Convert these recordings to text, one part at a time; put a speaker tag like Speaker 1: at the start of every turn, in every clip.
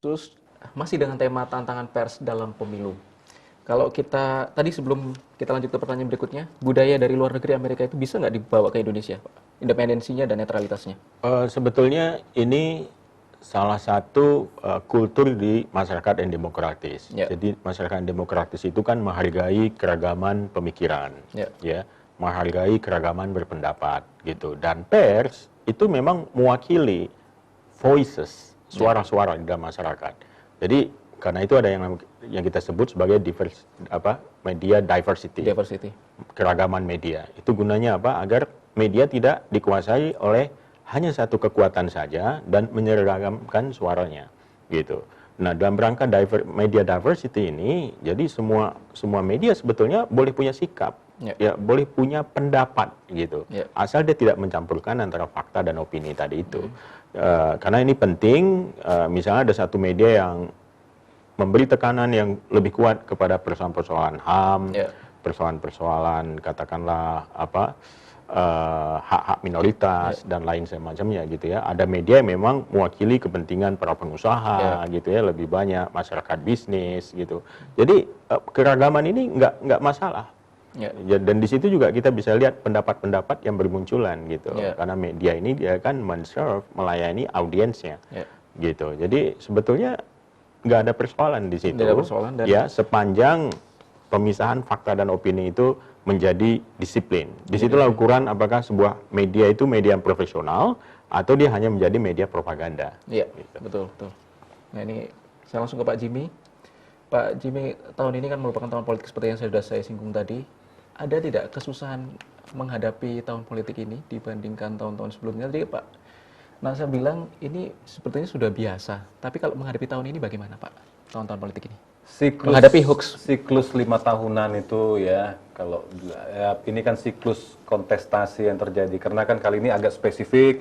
Speaker 1: Terus masih dengan tema tantangan pers dalam pemilu. Kalau kita tadi sebelum kita lanjut ke pertanyaan berikutnya, budaya dari luar negeri Amerika itu bisa nggak dibawa ke Indonesia, Pak? Independensinya dan netralitasnya.
Speaker 2: Sebetulnya ini salah satu kultur di masyarakat yang demokratis.
Speaker 1: Ya.
Speaker 2: Jadi masyarakat yang demokratis itu kan menghargai keragaman pemikiran, ya, menghargai keragaman berpendapat, gitu. Dan pers itu memang mewakili voices, suara-suara di dalam masyarakat. Jadi karena itu ada yang kita sebut sebagai media diversity. Keragaman media. Itu gunanya apa? Agar media tidak dikuasai oleh hanya satu kekuatan saja dan menyeragamkan suaranya, gitu. Nah, dalam rangka media diversity ini, jadi semua media sebetulnya boleh punya sikap, ya, boleh punya pendapat, gitu. Asal dia tidak mencampurkan antara fakta dan opini tadi itu. Karena ini penting, misalnya ada satu media yang memberi tekanan yang lebih kuat kepada persoalan-persoalan HAM, persoalan-persoalan katakanlah hak-hak minoritas dan lain semacamnya, gitu ya. Ada media yang memang mewakili kepentingan para pengusaha, gitu ya, lebih banyak masyarakat bisnis, gitu. Jadi keragaman ini nggak masalah. Dan di situ juga kita bisa lihat pendapat-pendapat yang bermunculan, gitu. Karena media ini dia kan melayani audiensnya, gitu. Jadi sebetulnya nggak ada persoalan di situ, ya, sepanjang pemisahan fakta dan opini itu menjadi disiplin. Disitulah ukuran apakah sebuah media itu media yang profesional atau dia hanya menjadi media propaganda.
Speaker 1: Iya, gitu. Betul. Nah, ini saya langsung ke Pak Jimmy. Pak Jimmy, tahun ini kan merupakan tahun politik seperti yang sudah saya singgung tadi. Ada tidak kesusahan menghadapi tahun politik ini dibandingkan tahun-tahun sebelumnya? Jadi Pak Nasa bilang ini sepertinya sudah biasa. Tapi kalau menghadapi tahun ini bagaimana Pak? Tahun-tahun politik ini? Menghadapi hoax.
Speaker 3: Siklus 5 tahunan itu ya, kalau ya, ini kan siklus kontestasi yang terjadi. Karena kan kali ini agak spesifik,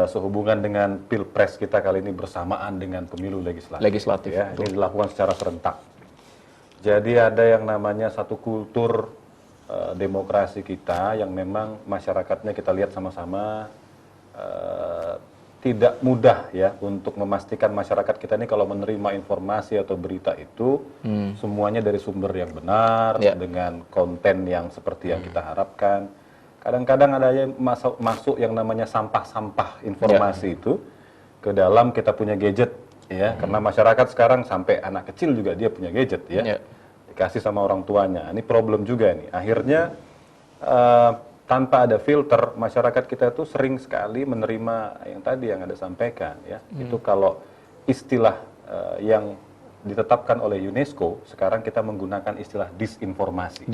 Speaker 3: sehubungan dengan pilpres kita kali ini bersamaan dengan pemilu legislatif. Ya, ini dilakukan secara serentak. Jadi ada yang namanya satu kultur demokrasi kita yang memang masyarakatnya kita lihat sama-sama tidak mudah ya untuk memastikan masyarakat kita ini kalau menerima informasi atau berita itu semuanya dari sumber yang benar, dengan konten yang seperti yang kita harapkan. Kadang-kadang ada yang masuk yang namanya sampah-sampah informasi itu ke dalam kita punya gadget, ya, karena masyarakat sekarang sampai anak kecil juga dia punya gadget, ya, dikasih sama orang tuanya. Ini problem juga nih. Akhirnya tanpa ada filter, masyarakat kita itu sering sekali menerima yang tadi yang ada sampaikan, ya. Itu kalau istilah yang ditetapkan oleh UNESCO, sekarang kita menggunakan istilah disinformasi.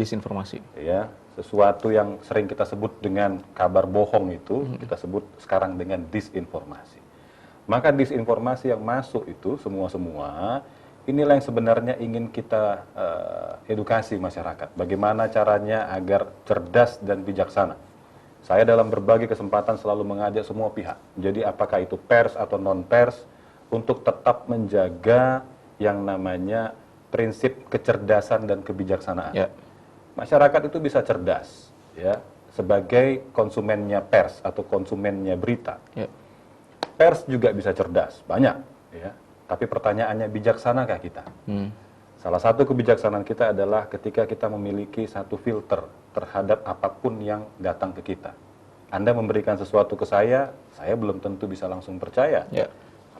Speaker 3: Ya, sesuatu yang sering kita sebut dengan kabar bohong itu, kita sebut sekarang dengan disinformasi. Maka disinformasi yang masuk itu semua inilah yang sebenarnya ingin kita edukasi masyarakat. Bagaimana caranya agar cerdas dan bijaksana. Saya dalam berbagai kesempatan selalu mengajak semua pihak. Jadi apakah itu pers atau non-pers, untuk tetap menjaga yang namanya prinsip kecerdasan dan kebijaksanaan. Masyarakat itu bisa cerdas, ya, sebagai konsumennya pers atau konsumennya berita. Pers juga bisa cerdas, banyak, ya. Tapi pertanyaannya, bijaksanakah kita? Salah satu kebijaksanaan kita adalah ketika kita memiliki satu filter terhadap apapun yang datang ke kita. Anda memberikan sesuatu ke saya belum tentu bisa langsung percaya.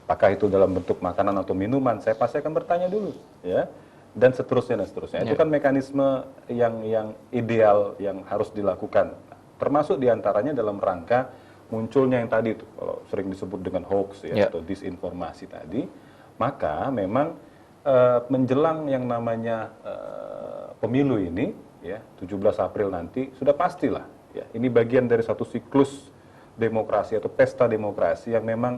Speaker 3: Apakah itu dalam bentuk makanan atau minuman, saya pasti akan bertanya dulu, ya. Dan seterusnya. Itu kan mekanisme yang ideal yang harus dilakukan. Termasuk diantaranya dalam rangka munculnya yang tadi itu, kalau sering disebut dengan hoax, ya, atau disinformasi tadi. Maka memang menjelang yang namanya pemilu ini, ya, 17 April nanti, sudah pastilah, ya, ini bagian dari satu siklus demokrasi atau pesta demokrasi yang memang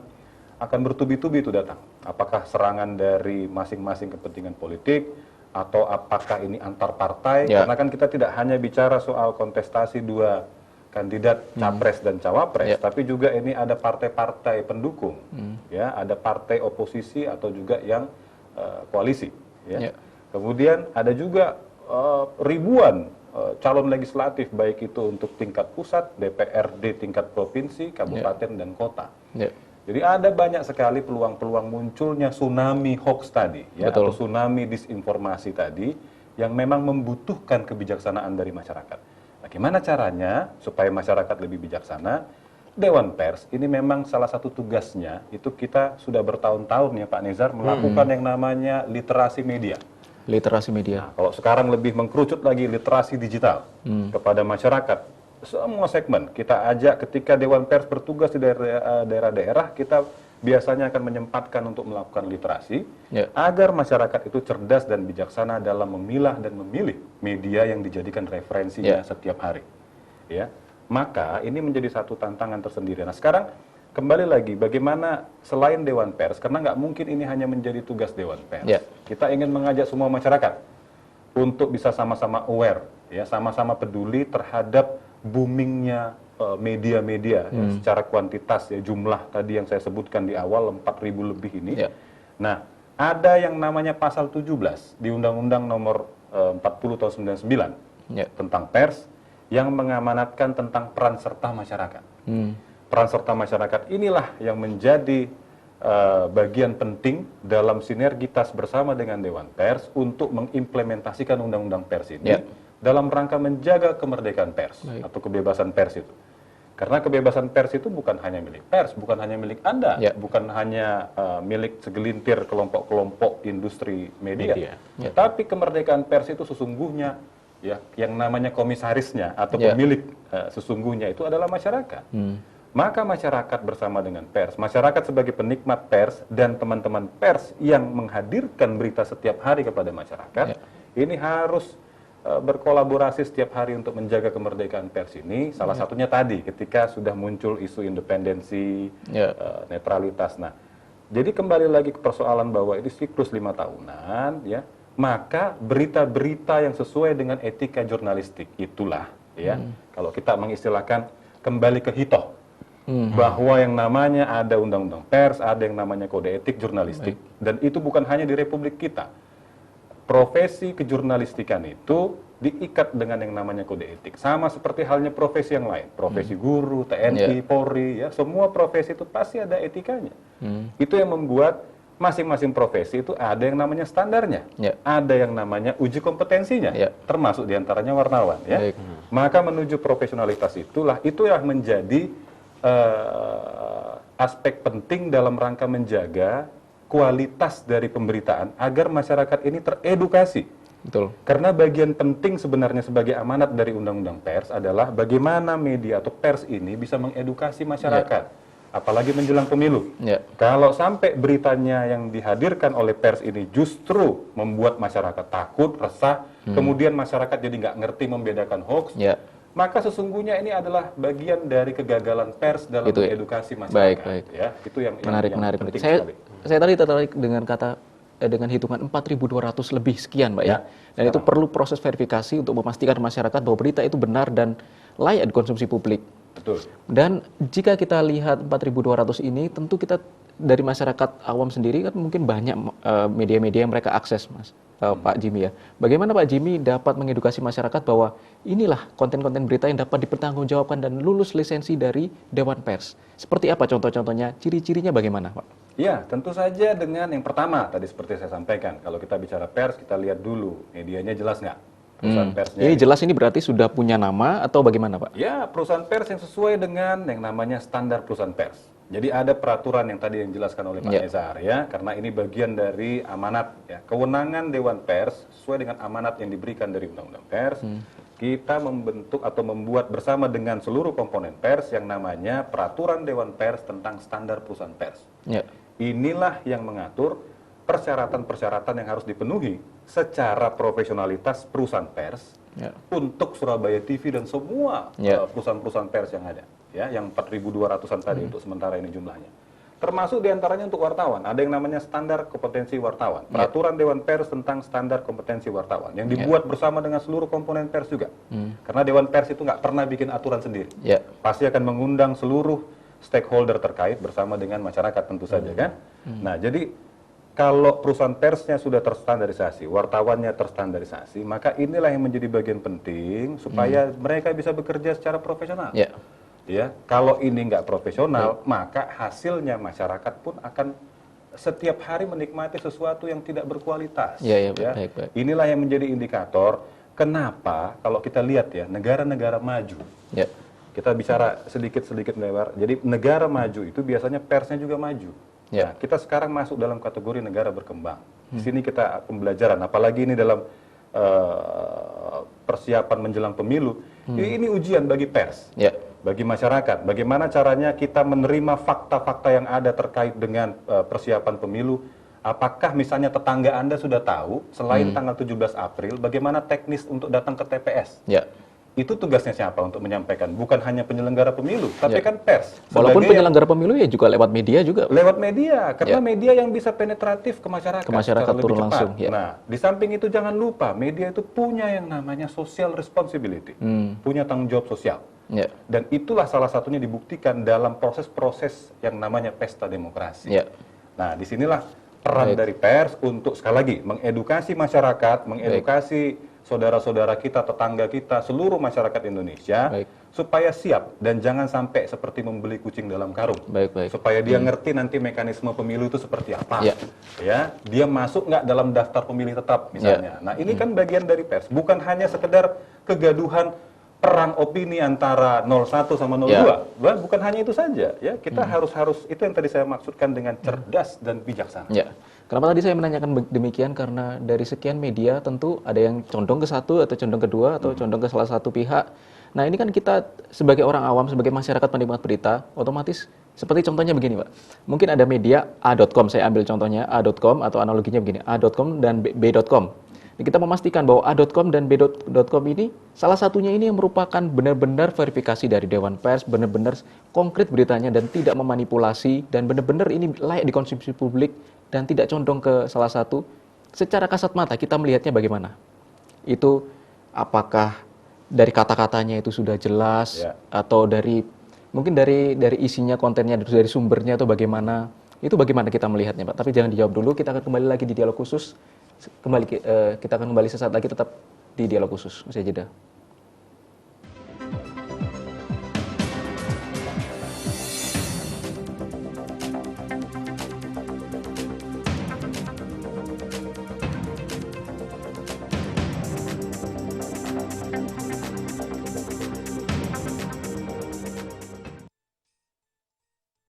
Speaker 3: akan bertubi-tubi itu datang. Apakah serangan dari masing-masing kepentingan politik, atau apakah ini antar partai, karena kan kita tidak hanya bicara soal kontestasi dua kandidat capres dan cawapres, tapi juga ini ada partai-partai pendukung, ya, ada partai oposisi atau juga yang koalisi, ya. Kemudian ada juga ribuan calon legislatif, baik itu untuk tingkat pusat, DPRD tingkat provinsi, kabupaten dan kota. Jadi ada banyak sekali peluang-peluang munculnya tsunami hoax tadi, ya, atau tsunami disinformasi tadi, yang memang membutuhkan kebijaksanaan dari masyarakat. Bagaimana caranya supaya masyarakat lebih bijaksana? Dewan Pers ini memang salah satu tugasnya, itu kita sudah bertahun-tahun ya Pak Nezar, melakukan yang namanya literasi media.
Speaker 1: Literasi media.
Speaker 3: Nah, kalau sekarang lebih mengkerucut lagi literasi digital kepada masyarakat. Semua segmen kita ajak ketika Dewan Pers bertugas di daerah-daerah, kita biasanya akan menyempatkan untuk melakukan literasi agar masyarakat itu cerdas dan bijaksana dalam memilah dan memilih media yang dijadikan referensinya setiap hari. Ya, maka ini menjadi satu tantangan tersendiri. Nah sekarang kembali lagi, bagaimana selain Dewan Pers, karena nggak mungkin ini hanya menjadi tugas Dewan Pers. Kita ingin mengajak semua masyarakat untuk bisa sama-sama aware, ya, sama-sama peduli terhadap boomingnya media-media ya, secara kuantitas ya, jumlah tadi yang saya sebutkan di awal 4.000 lebih ini. Nah, ada yang namanya pasal 17 di Undang-Undang nomor 40 tahun 99 tentang pers yang mengamanatkan tentang peran serta masyarakat. Peran serta masyarakat inilah yang menjadi bagian penting dalam sinergitas bersama dengan Dewan Pers untuk mengimplementasikan Undang-Undang Pers ini dalam rangka menjaga kemerdekaan pers atau kebebasan pers itu. Karena kebebasan pers itu bukan hanya milik pers, bukan hanya milik Anda, bukan hanya milik segelintir kelompok-kelompok industri media. Tapi kemerdekaan pers itu sesungguhnya ya yang namanya komisarisnya atau pemilik sesungguhnya itu adalah masyarakat. Maka masyarakat bersama dengan pers, masyarakat sebagai penikmat pers dan teman-teman pers yang menghadirkan berita setiap hari kepada masyarakat, ini harus berkolaborasi setiap hari untuk menjaga kemerdekaan pers ini. Salah satunya tadi ketika sudah muncul isu independensi, netralitas. Nah, jadi kembali lagi ke persoalan bahwa ini siklus 5 tahunan, ya, maka berita-berita yang sesuai dengan etika jurnalistik itulah, ya, kalau kita mengistilahkan kembali ke hitoh, bahwa yang namanya ada undang-undang pers, ada yang namanya kode etik jurnalistik, dan itu bukan hanya di Republik kita. Profesi kejurnalistikan itu diikat dengan yang namanya kode etik. Sama seperti halnya profesi yang lain. Profesi guru, TNI, Polri, ya, semua profesi itu pasti ada etikanya. Itu yang membuat masing-masing profesi itu ada yang namanya standarnya. Ada yang namanya uji kompetensinya. Termasuk diantaranya wartawan. Ya. Maka menuju profesionalitas itulah, itu yang menjadi aspek penting dalam rangka menjaga kualitas dari pemberitaan agar masyarakat ini teredukasi.
Speaker 1: Betul.
Speaker 3: Karena bagian penting sebenarnya sebagai amanat dari Undang-Undang Pers adalah bagaimana media atau pers ini bisa mengedukasi masyarakat. Apalagi menjelang pemilu. Kalau sampai beritanya yang dihadirkan oleh pers ini justru membuat masyarakat takut, resah, kemudian masyarakat jadi nggak ngerti membedakan hoax, maka sesungguhnya ini adalah bagian dari kegagalan pers dalam mengedukasi masyarakat. Ya, itu yang
Speaker 1: menarik. Saya tadi tertarik dengan kata dengan hitungan 4.200 lebih sekian, Mbak, ya. Dan itu perlu proses verifikasi untuk memastikan masyarakat bahwa berita itu benar dan layak dikonsumsi publik.
Speaker 3: Betul.
Speaker 1: Dan jika kita lihat 4.200 ini, tentu kita dari masyarakat awam sendiri kan mungkin banyak media-media yang mereka akses, Mas. Pak Jimmy, ya. Bagaimana Pak Jimmy dapat mengedukasi masyarakat bahwa inilah konten-konten berita yang dapat dipertanggungjawabkan dan lulus lisensi dari Dewan Pers? Seperti apa contoh-contohnya? Ciri-cirinya bagaimana, Pak?
Speaker 3: Ya, tentu saja dengan yang pertama tadi seperti saya sampaikan. Kalau kita bicara pers, kita lihat dulu medianya jelas nggak? Perusahaan persnya.
Speaker 1: Ini jelas ini berarti sudah punya nama atau bagaimana, Pak?
Speaker 3: Ya, perusahaan pers yang sesuai dengan yang namanya standar perusahaan pers. Jadi ada peraturan yang tadi yang dijelaskan oleh Pak Nezar, ya, karena ini bagian dari amanat, ya, kewenangan Dewan Pers sesuai dengan amanat yang diberikan dari Undang-Undang Pers. Kita membentuk atau membuat bersama dengan seluruh komponen pers yang namanya peraturan Dewan Pers tentang standar perusahaan pers. Inilah yang mengatur persyaratan-persyaratan yang harus dipenuhi secara profesionalitas perusahaan pers untuk Surabaya TV dan semua perusahaan-perusahaan pers yang ada. Ya, yang 4.200-an tadi untuk sementara ini jumlahnya. Termasuk diantaranya untuk wartawan. Ada yang namanya standar kompetensi wartawan. Peraturan Dewan Pers tentang standar kompetensi wartawan. Yang dibuat bersama dengan seluruh komponen pers juga. Karena Dewan Pers itu nggak pernah bikin aturan sendiri. Pasti akan mengundang seluruh stakeholder terkait bersama dengan masyarakat tentu saja, kan. Nah, jadi kalau perusahaan persnya sudah terstandarisasi, wartawannya terstandarisasi, maka inilah yang menjadi bagian penting supaya mereka bisa bekerja secara profesional. Ya, kalau ini nggak profesional, maka hasilnya masyarakat pun akan setiap hari menikmati sesuatu yang tidak berkualitas.
Speaker 1: Ya. Baik.
Speaker 3: Inilah yang menjadi indikator kenapa kalau kita lihat ya negara-negara maju.
Speaker 1: Ya.
Speaker 3: Kita bicara sedikit lebar. Jadi negara maju itu biasanya persnya juga maju.
Speaker 1: Ya.
Speaker 3: Nah, kita sekarang masuk dalam kategori negara berkembang. Di sini kita pembelajaran, apalagi ini dalam persiapan menjelang pemilu. Ini ujian bagi pers.
Speaker 1: Ya.
Speaker 3: Bagi masyarakat, bagaimana caranya kita menerima fakta-fakta yang ada terkait dengan persiapan pemilu. Apakah misalnya tetangga Anda sudah tahu, selain tanggal 17 April, bagaimana teknis untuk datang ke TPS?
Speaker 1: Ya.
Speaker 3: Itu tugasnya siapa untuk menyampaikan? Bukan hanya penyelenggara pemilu, tapi kan pers.
Speaker 1: Walaupun penyelenggara pemilu ya juga lewat media juga.
Speaker 3: Lewat media, karena media yang bisa penetratif ke masyarakat.
Speaker 1: Ke masyarakat turun langsung. Ya.
Speaker 3: Nah, di samping itu jangan lupa, media itu punya yang namanya social responsibility. Punya tanggung jawab sosial.
Speaker 1: Ya.
Speaker 3: Dan itulah salah satunya dibuktikan dalam proses-proses yang namanya pesta demokrasi.
Speaker 1: Ya.
Speaker 3: Nah, disinilah peran dari pers untuk sekali lagi mengedukasi masyarakat, mengedukasi saudara-saudara kita, tetangga kita, seluruh masyarakat Indonesia supaya siap dan jangan sampai seperti membeli kucing dalam karung. Supaya dia ngerti nanti mekanisme pemilu itu seperti apa. Ya, dia masuk nggak dalam daftar pemilih tetap misalnya. Nah, ini kan bagian dari pers, bukan hanya sekedar kegaduhan perang opini antara 01 sama 02. Bukan hanya itu saja, ya. Kita harus itu yang tadi saya maksudkan dengan cerdas dan bijaksana.
Speaker 1: Ya. Kenapa tadi saya menanyakan demikian? Karena dari sekian media tentu ada yang condong ke satu atau condong ke dua atau condong ke salah satu pihak. Nah, ini kan kita sebagai orang awam, sebagai masyarakat penikmat berita, otomatis seperti contohnya begini, Pak. Mungkin ada media A.com, saya ambil contohnya A.com atau analoginya begini, A.com dan B.com. Kita memastikan bahwa A.com dan B.com ini salah satunya ini yang merupakan benar-benar verifikasi dari Dewan Pers, benar-benar konkret beritanya dan tidak memanipulasi dan benar-benar ini layak dikonsumsi publik dan tidak condong ke salah satu. Secara kasat mata kita melihatnya bagaimana? Itu apakah dari kata-katanya itu sudah jelas atau dari mungkin dari isinya, kontennya, dari sumbernya atau bagaimana? Itu bagaimana kita melihatnya, Pak? Tapi jangan dijawab dulu, kita akan kembali lagi di dialog khusus. Kita akan kembali sesaat lagi, tetap di dialog khusus. Usai jeda.